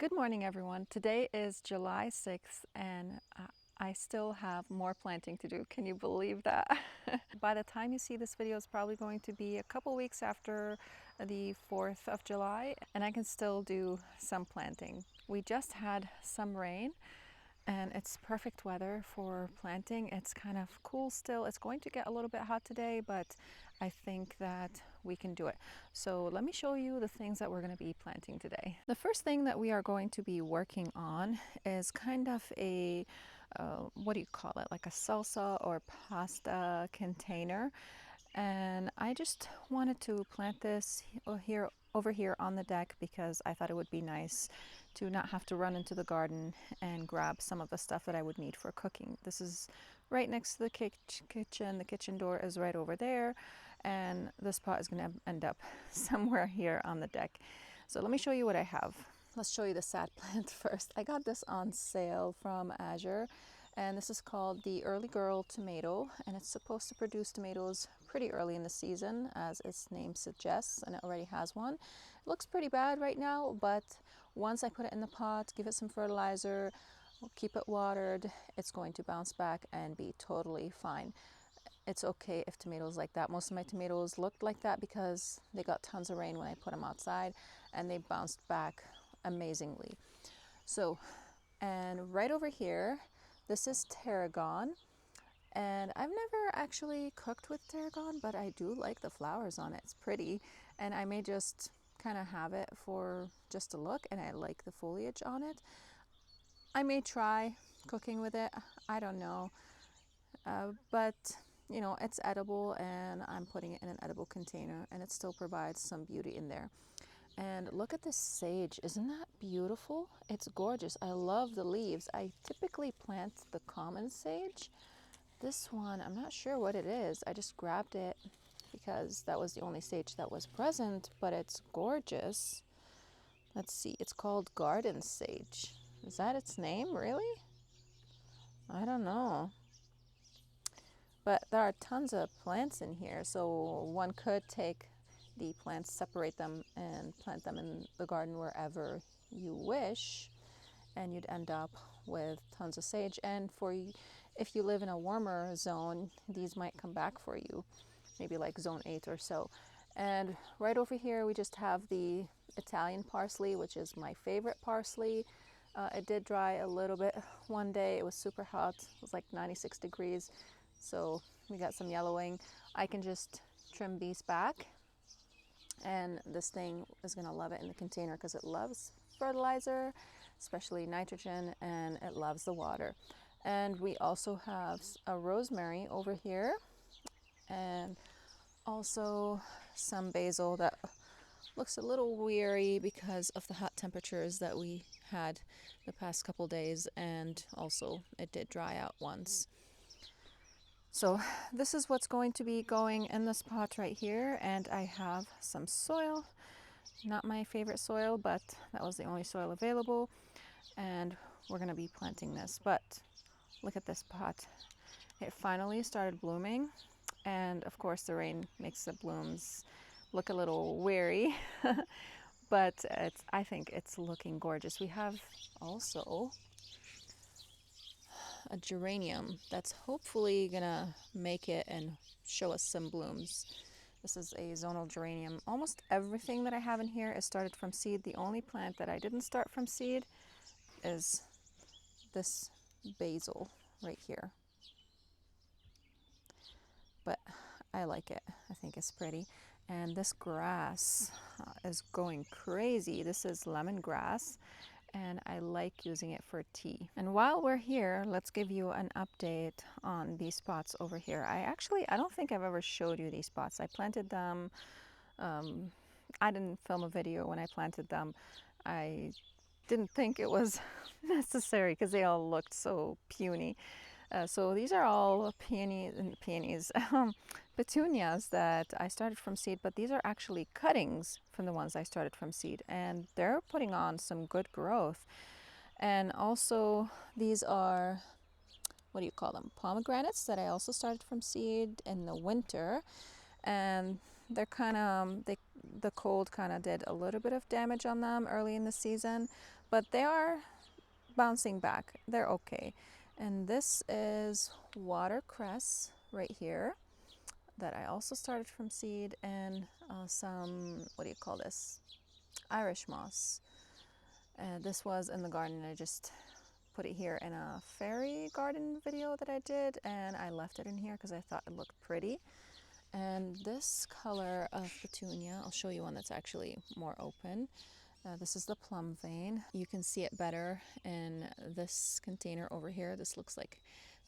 Good morning, everyone. Today is July 6th, and I still have more planting to do. Can you believe that? By the time you see this video, it's probably going to be a couple weeks after the 4th of July, and I can still do some planting. We just had some rain, and it's perfect weather for planting. It's kind of cool still. It's going to get a little bit hot today, but I think that we can do it. So let me show you the things that we're going to be planting today. The first thing that we are going to be working on is kind of a what do you call it, like a salsa or pasta container. And I just wanted to plant this over here on the deck because I thought it would be nice to not have to run into the garden and grab some of the stuff that I would need for cooking. This is right next to the kitchen. The kitchen door is right over there, and this pot is going to end up somewhere here on the deck. So let me show you what I have. Let's show you the sad plant first. I got this on sale from Azure, and this is called the Early Girl Tomato, and it's supposed to produce tomatoes pretty early in the season, as its name suggests, and it already has one. It looks pretty bad right now, but once I put it in the pot, give it some fertilizer, keep it watered, it's going to bounce back and be totally fine. It's okay if tomatoes like that. Most of my tomatoes looked like that because they got tons of rain when I put them outside, and they bounced back amazingly. So, and right over here, this is tarragon, and I've never actually cooked with tarragon, but I do like the flowers on it. It's pretty, and I may just kind of have it for just a look, and I like the foliage on it. I may try cooking with it, I don't know, but you know, it's edible, and I'm putting it in an edible container, and it still provides some beauty in there. And look at this sage. Isn't that beautiful? It's gorgeous. I love the leaves. I typically plant the common sage. This one, I'm not sure what it is. I just grabbed it because that was the only sage that was present, but it's gorgeous. Let's see. It's called garden sage. Is that its name, really? I don't know. But there are tons of plants in here, so one could take the plants, separate them, and plant them in the garden wherever you wish, and you'd end up with tons of sage. And if you live in a warmer zone, these might come back for you, maybe like zone 8 or so. And right over here we just have the Italian parsley, which is my favorite parsley. It did dry a little bit one day. It was super hot. It was like 96 degrees, so we got some yellowing. I can just trim these back, and this thing is going to love it in the container because it loves fertilizer, especially nitrogen, and it loves the water. And we also have a rosemary over here, and also some basil that looks a little weary because of the hot temperatures that we had the past couple days, and also it did dry out once. So this is what's going to be going in this pot right here, and I have some soil. Not my favorite soil, but that was the only soil available, and we're going to be planting this. But look at this pot. It finally started blooming, and of course the rain makes the blooms look a little weary, but I think it's looking gorgeous. We have also a geranium that's hopefully gonna make it and show us some blooms. This is a zonal geranium. Almost everything that I have in here is started from seed. The only plant that I didn't start from seed is this basil right here. But I like it. I think it's pretty. And this grass is going crazy. This is lemongrass, and I like using it for tea. And while we're here, let's give you an update on these pots over here. I don't think I've ever showed you these pots. I planted them. I didn't film a video when I planted them. I didn't think it was necessary because they all looked so puny. So these are all petunias that I started from seed, but these are actually cuttings from the ones I started from seed, and they're putting on some good growth. And also these are, what do you call them, pomegranates that I also started from seed in the winter, and they're kind of, the cold kind of did a little bit of damage on them early in the season, but they are bouncing back. They're okay. And this is watercress right here that I also started from seed, and some, what do you call this? Irish moss. This was in the garden. I just put it here in a fairy garden video that I did, and I left it in here because I thought it looked pretty. And this color of petunia, I'll show you one that's actually more open. This is the plum vein. You can see it better in this container over here. This looks like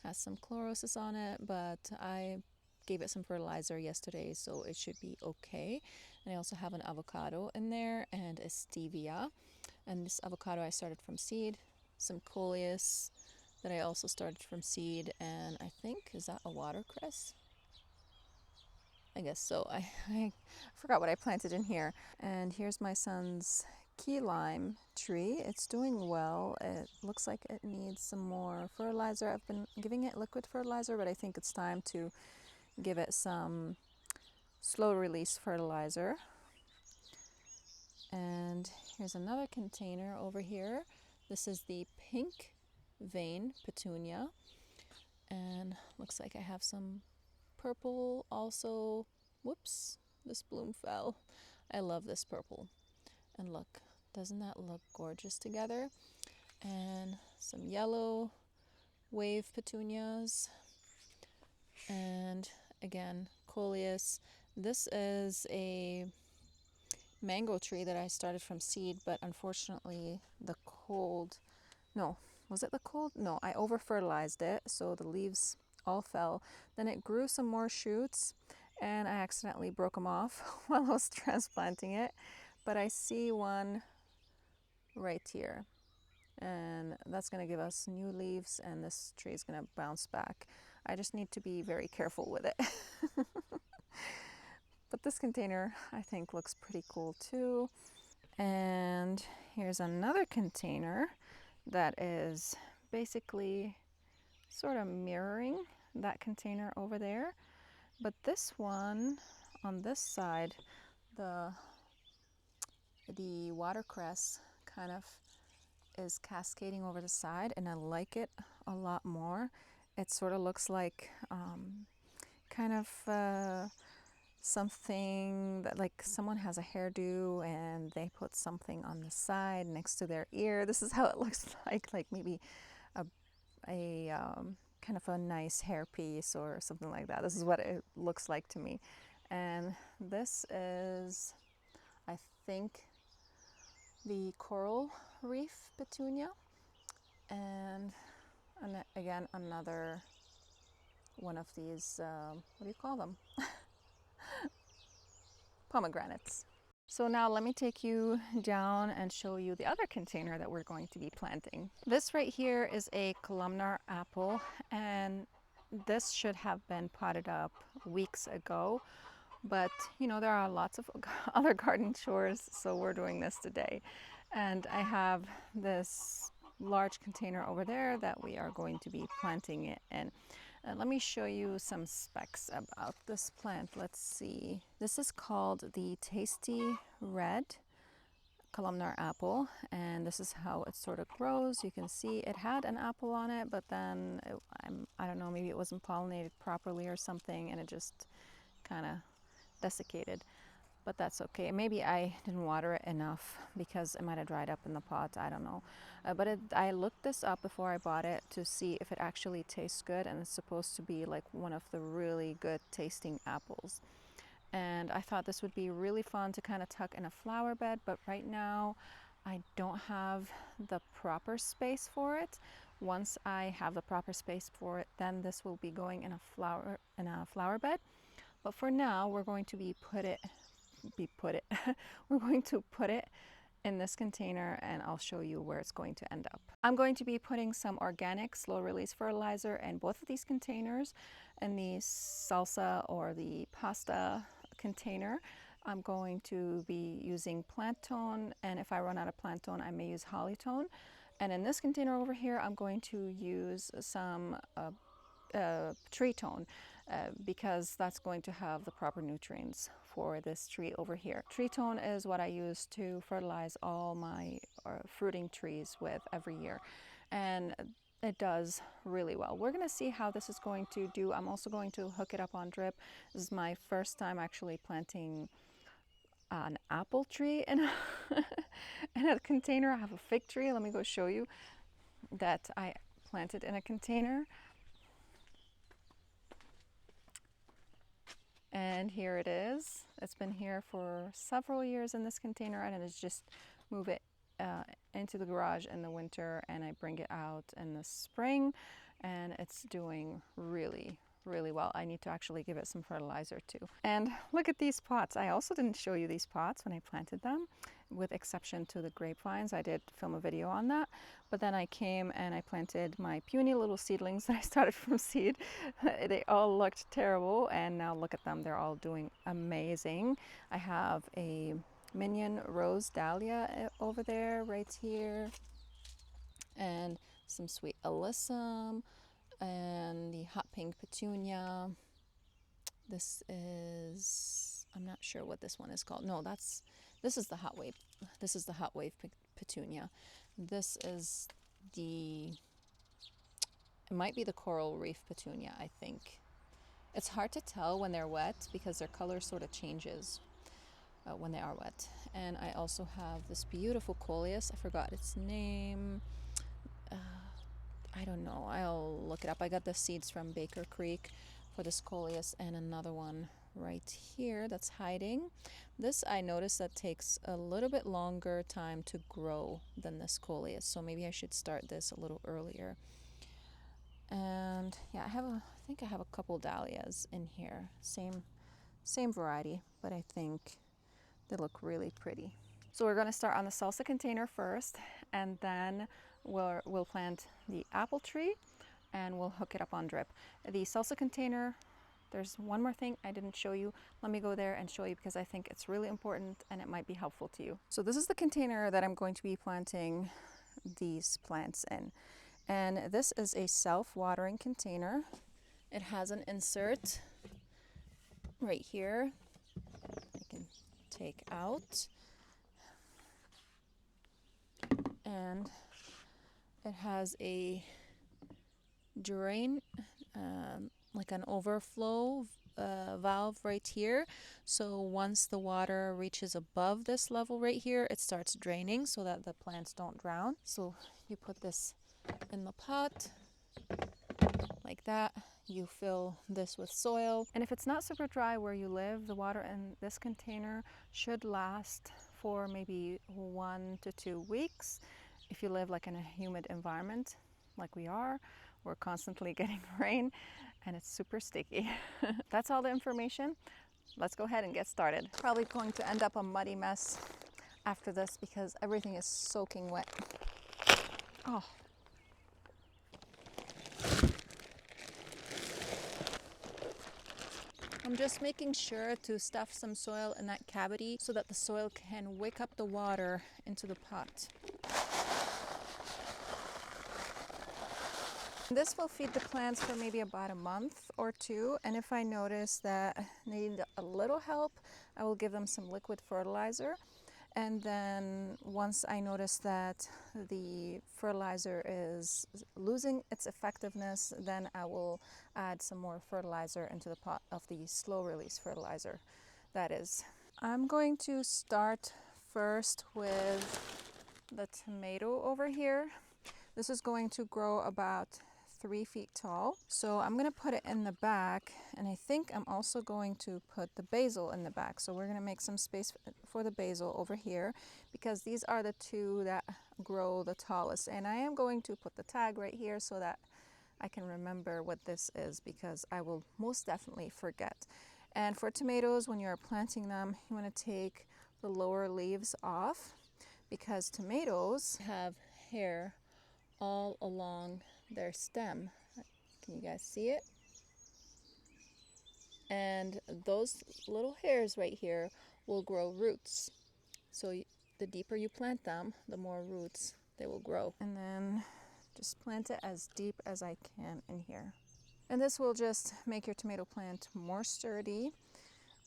has some chlorosis on it, but I gave it some fertilizer yesterday, so it should be okay. And I also have an avocado in there and a stevia. And this avocado I started from seed, some coleus that I also started from seed, and I think, is that a watercress? I guess so. I forgot what I planted in here. And here's my son's key lime tree. It's doing well. It looks like it needs some more fertilizer. I've been giving it liquid fertilizer, but I think it's time to give it some slow release fertilizer. And here's another container over here. This is the pink vein petunia, and looks like I have some purple also. Whoops, this bloom fell. I love this purple. And look, doesn't that look gorgeous together? And some yellow wave petunias. And again, coleus. This is a mango tree that I started from seed, but unfortunately the cold, no, was it the cold? No, I over fertilized it, so the leaves all fell. Then it grew some more shoots, and I accidentally broke them off while I was transplanting it. But I see one right here, and that's going to give us new leaves, and this tree is going to bounce back. I just need to be very careful with it. But this container I think looks pretty cool too. And here's another container that is basically sort of mirroring that container over there. But this one on this side, the watercress kind of is cascading over the side, and I like it a lot more. It sort of looks like kind of something that, like, someone has a hairdo and they put something on the side next to their ear. This is how it looks like maybe a kind of a nice hairpiece or something like that. This is what it looks like to me. And this is, I think, the coral reef petunia, and again another one of these what do you call them? Pomegranates. So now let me take you down and show you the other container that we're going to be planting. This right here is a Columnar apple, and this should have been potted up weeks ago, but you know, there are lots of other garden chores, so we're doing this today. And I have this large container over there that we are going to be planting it in. Let me show you some specs about this plant. Let's see. This is called the Tasty Red Columnar apple, and this is how it sort of grows. You can see it had an apple on it, but then I don't know, maybe it wasn't pollinated properly or something, and it just kind of desiccated. But that's okay. Maybe I didn't water it enough because it might have dried up in the pot. I don't know. But I looked this up before I bought it to see if it actually tastes good, and it's supposed to be like one of the really good tasting apples. And I thought this would be really fun to kind of tuck in a flower bed, but right now I don't have the proper space for it. Once I have the proper space for it, then this will be going in a flower bed. But for now, we're going to we're going to put it in this container, and I'll show you where it's going to end up. I'm going to be putting some organic slow release fertilizer in both of these containers. In the salsa or the pasta container, I'm going to be using plant tone, and if I run out of plant tone, I may use holly tone. And in this container over here, I'm going to use some tree tone. because that's going to have the proper nutrients for this tree over here. Tree tone is what I use to fertilize all my fruiting trees with every year, and it does really well. We're going to see how this is going to do. I'm also going to hook it up on drip. This is my first time actually planting an apple tree in in a container. I have a fig tree. Let me go show you that I planted in a container. And here it is. It's been here for several years in this container, and I just move it into the garage in the winter, and I bring it out in the spring, and it's doing really well. I need to actually give it some fertilizer too. And look at these pots. I also didn't show you these pots when I planted them, with exception to the grapevines. I did film a video on that, but then I came and I planted my puny little seedlings that I started from seed. They all looked terrible, and now look at them. They're all doing amazing. I have a minion rose dahlia over there, right here, and some sweet alyssum, and the hot pink petunia. This is, I'm not sure what this one is called. No, this is the hot wave. This is the hot wave petunia. This is it might be the coral reef petunia, I think. It's hard to tell when they're wet because their color sort of changes when they are wet. And I also have this beautiful coleus. I forgot its name. I don't know. I'll look it up. I got the seeds from Baker Creek for this coleus, and another one right here that's hiding. This I noticed that takes a little bit longer time to grow than this coleus, so maybe I should start this a little earlier. And yeah, I think I have a couple dahlias in here. Same variety, but I think they look really pretty. So we're going to start on the salsa container first, and then we'll plant the apple tree, and we'll hook it up on drip. The salsa container, there's one more thing I didn't show you. Let me go there and show you because I think it's really important and it might be helpful to you. So this is the container that I'm going to be planting these plants in. And this is a self-watering container. It has an insert right here I can take out. And it has a drain, like an overflow valve right here. So once the water reaches above this level right here, it starts draining so that the plants don't drown. So you put this in the pot like that. You fill this with soil. And if it's not super dry where you live, the water in this container should last for maybe 1 to 2 weeks. If you live like in a humid environment like we are, we're constantly getting rain and it's super sticky. That's all the information. Let's go ahead and get started. Probably going to end up a muddy mess after this because everything is soaking wet. Oh. I'm just making sure to stuff some soil in that cavity so that the soil can wick up the water into the pot. This will feed the plants for maybe about a month or two, and if I notice that they need a little help, I will give them some liquid fertilizer. And then once I notice that the fertilizer is losing its effectiveness, then I will add some more fertilizer into the pot of the slow release fertilizer, that is. I'm going to start first with the tomato over here. This is going to grow about 3 feet tall. So I'm going to put it in the back, and I think I'm also going to put the basil in the back. So we're going to make some space for the basil over here because these are the two that grow the tallest. And I am going to put the tag right here so that I can remember what this is because I will most definitely forget. And for tomatoes, when you're planting them, you want to take the lower leaves off because tomatoes have hair all along their stem. Can you guys see it? And those little hairs right here will grow roots. So the deeper you plant them, the more roots they will grow. And then just plant it as deep as I can in here. And this will just make your tomato plant more sturdy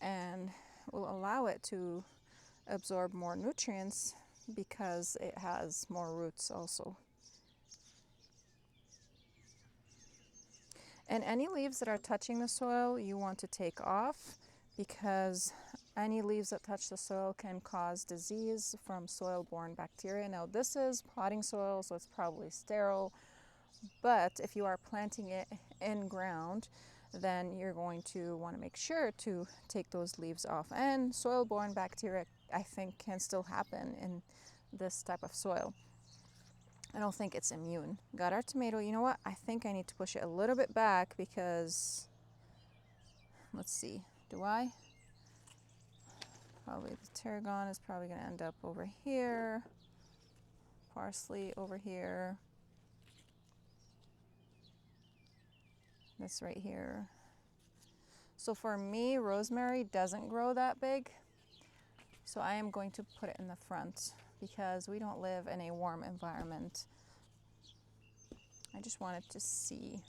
and will allow it to absorb more nutrients because it has more roots also. And any leaves that are touching the soil you want to take off, because any leaves that touch the soil can cause disease from soil-borne bacteria. Now this is potting soil, so it's probably sterile, but if you are planting it in ground, then you're going to want to make sure to take those leaves off. And soil-borne bacteria, I think, can still happen in this type of soil. I don't think it's immune. Got our tomato. You know what? I think I need to push it a little bit back because, let's see, do I? Probably the tarragon is probably going to end up over here. Parsley over here. This right here. So for me, rosemary doesn't grow that big. So I am going to put it in the front because we don't live in a warm environment. I just wanted to see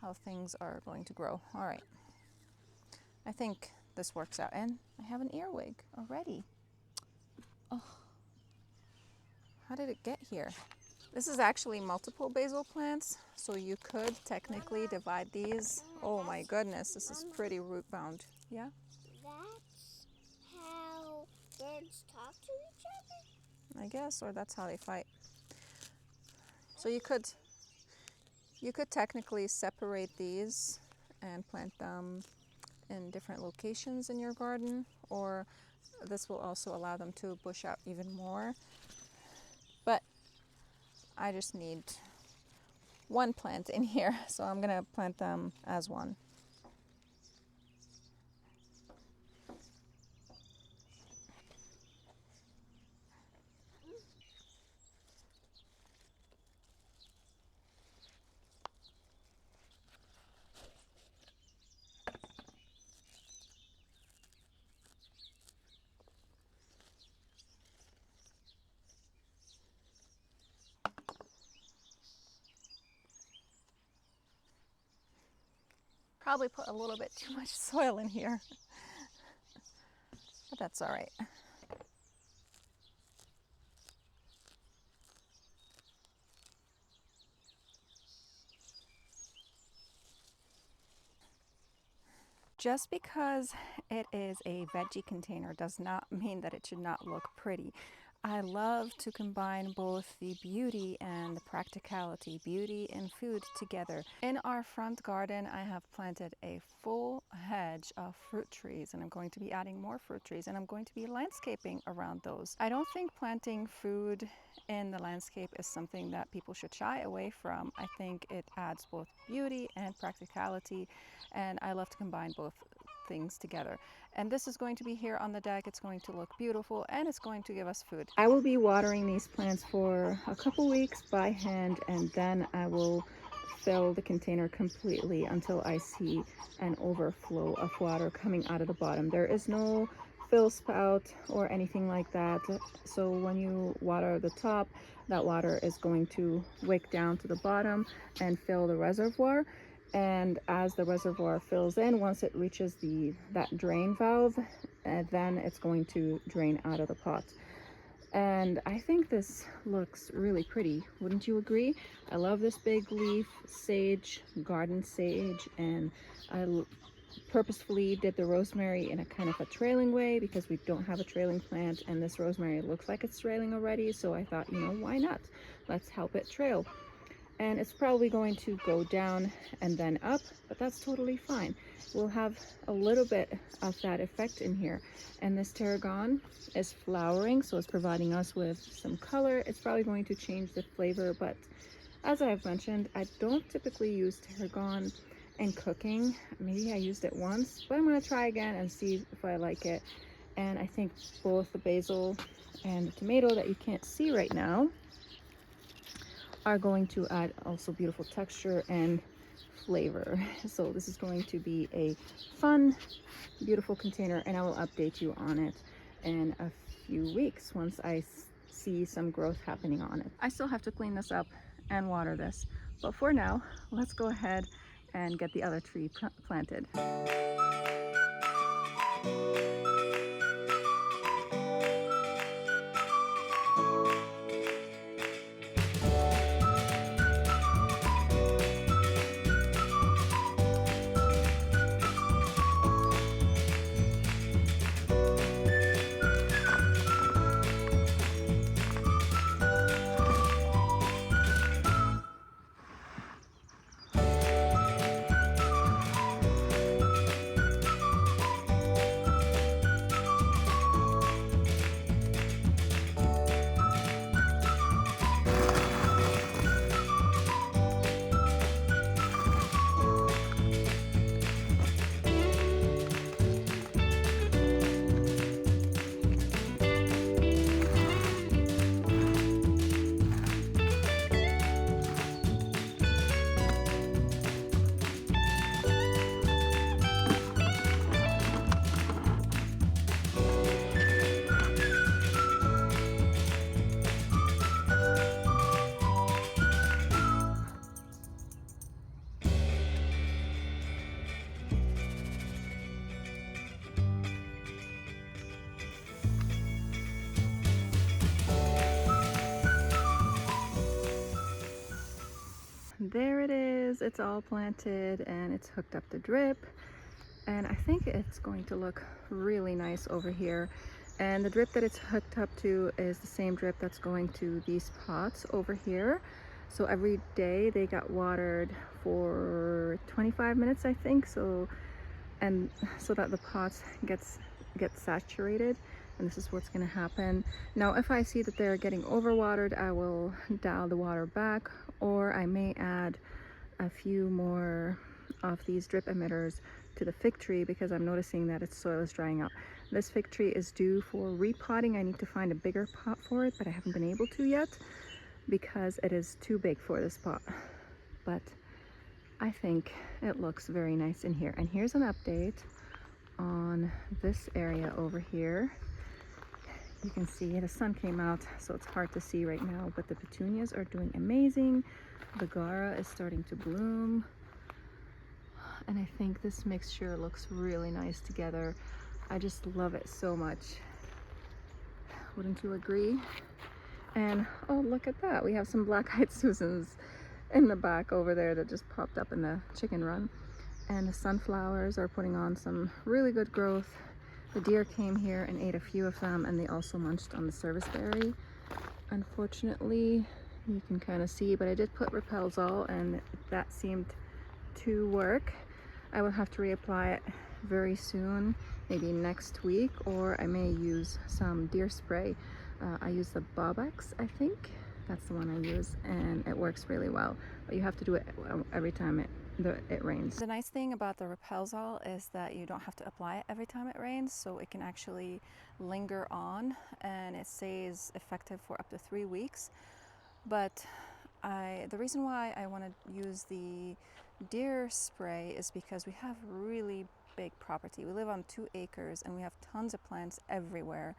how things are going to grow. All right. I think this works out. And I have an earwig already. Oh, how did it get here? This is actually multiple basil plants, so you could technically divide these. Oh my goodness, this is pretty root bound. Yeah? That's how birds talk to each other? I guess, or that's how they fight. So you could technically separate these and plant them in different locations in your garden, or this will also allow them to bush out even more. But I just need one plant in here, so I'm gonna plant them as one. Probably put a little bit too much soil in here, but that's all right. Just because it is a veggie container does not mean that it should not look pretty. I love to combine both the beauty and the practicality, beauty and food together. In our front garden, I have planted a full hedge of fruit trees, and I'm going to be adding more fruit trees, and I'm going to be landscaping around those. I don't think planting food in the landscape is something that people should shy away from. I think it adds both beauty and practicality, and I love to combine both things together. And this is going to be here on the deck. It's going to look beautiful, and it's going to give us food. I will be watering these plants for a couple weeks by hand, and then I will fill the container completely until I see an overflow of water coming out of the bottom. There is no fill spout or anything like that, so when you water the top, that water is going to wick down to the bottom and fill the reservoir. And as the reservoir fills in, once it reaches that drain valve, then it's going to drain out of the pot. And I think this looks really pretty. Wouldn't you agree? I love this big leaf sage, garden sage, and I purposefully did the rosemary in a kind of a trailing way because we don't have a trailing plant, and this rosemary looks like it's trailing already, so I thought, you know, why not? Let's help it trail. And it's probably going to go down and then up, but that's totally fine. We'll have a little bit of that effect in here. And this tarragon is flowering, so it's providing us with some color. It's probably going to change the flavor, but as I've mentioned, I don't typically use tarragon in cooking. Maybe I used it once, but I'm gonna try again and see if I like it. And I think both the basil and the tomato that you can't see right now are going to add also beautiful texture and flavor. So this is going to be a fun, beautiful container, and I will update you on it in a few weeks once I see some growth happening on it. I still have to clean this up and water this, but for now, let's go ahead and get the other tree planted. There it is, it's all planted and it's hooked up to drip, and I think it's going to look really nice over here. And the drip that it's hooked up to is the same drip that's going to these pots over here. So every day they got watered for 25 minutes, I think, so that the pots get saturated. And this is what's going to happen. Now if I see that they're getting overwatered, I will dial the water back, or I may add a few more of these drip emitters to the fig tree, because I'm noticing that its soil is drying up. This fig tree is due for repotting. I need to find a bigger pot for it, but I haven't been able to yet because it is too big for this pot. But I think it looks very nice in here. And here's an update on this area over here. You can see the sun came out, so it's hard to see right now, but the petunias are doing amazing. The Gara is starting to bloom, and I think this mixture looks really nice together. I just love it so much. Wouldn't you agree? And oh, look at that, we have some black-eyed Susans in the back over there that just popped up in the chicken run. And the sunflowers are putting on some really good growth. The deer came here and ate a few of them, and they also munched on the serviceberry. Unfortunately, you can kind of see, but I did put Repelzol and that seemed to work. I will have to reapply it very soon, maybe next week, or I may use some deer spray. I use the Bobex, I think. That's the one I use, and it works really well. But you have to do it every time it rains. The nice thing about the Repelzol is that you don't have to apply it every time it rains, so it can actually linger on, and it stays effective for up to 3 weeks. But the reason why I want to use the deer spray is because we have really big property. We live on 2 acres and we have tons of plants everywhere,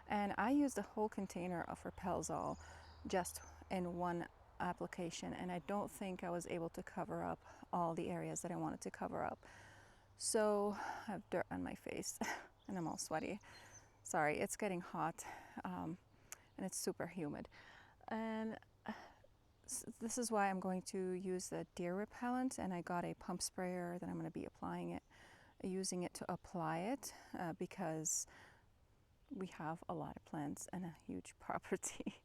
and I used the whole container of Repelzol just in one application, and I don't think I was able to cover up all the areas that I wanted to cover up. So I have dirt on my face and I'm all sweaty. Sorry, it's getting hot, and it's super humid. And this is why I'm going to use the deer repellent, and I got a pump sprayer that I'm going to be using it to apply it, because we have a lot of plants and a huge property.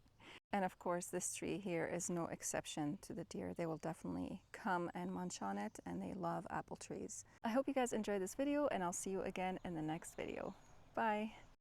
And of course, this tree here is no exception to the deer. They will definitely come and munch on it, and they love apple trees. I hope you guys enjoyed this video, and I'll see you again in the next video. Bye.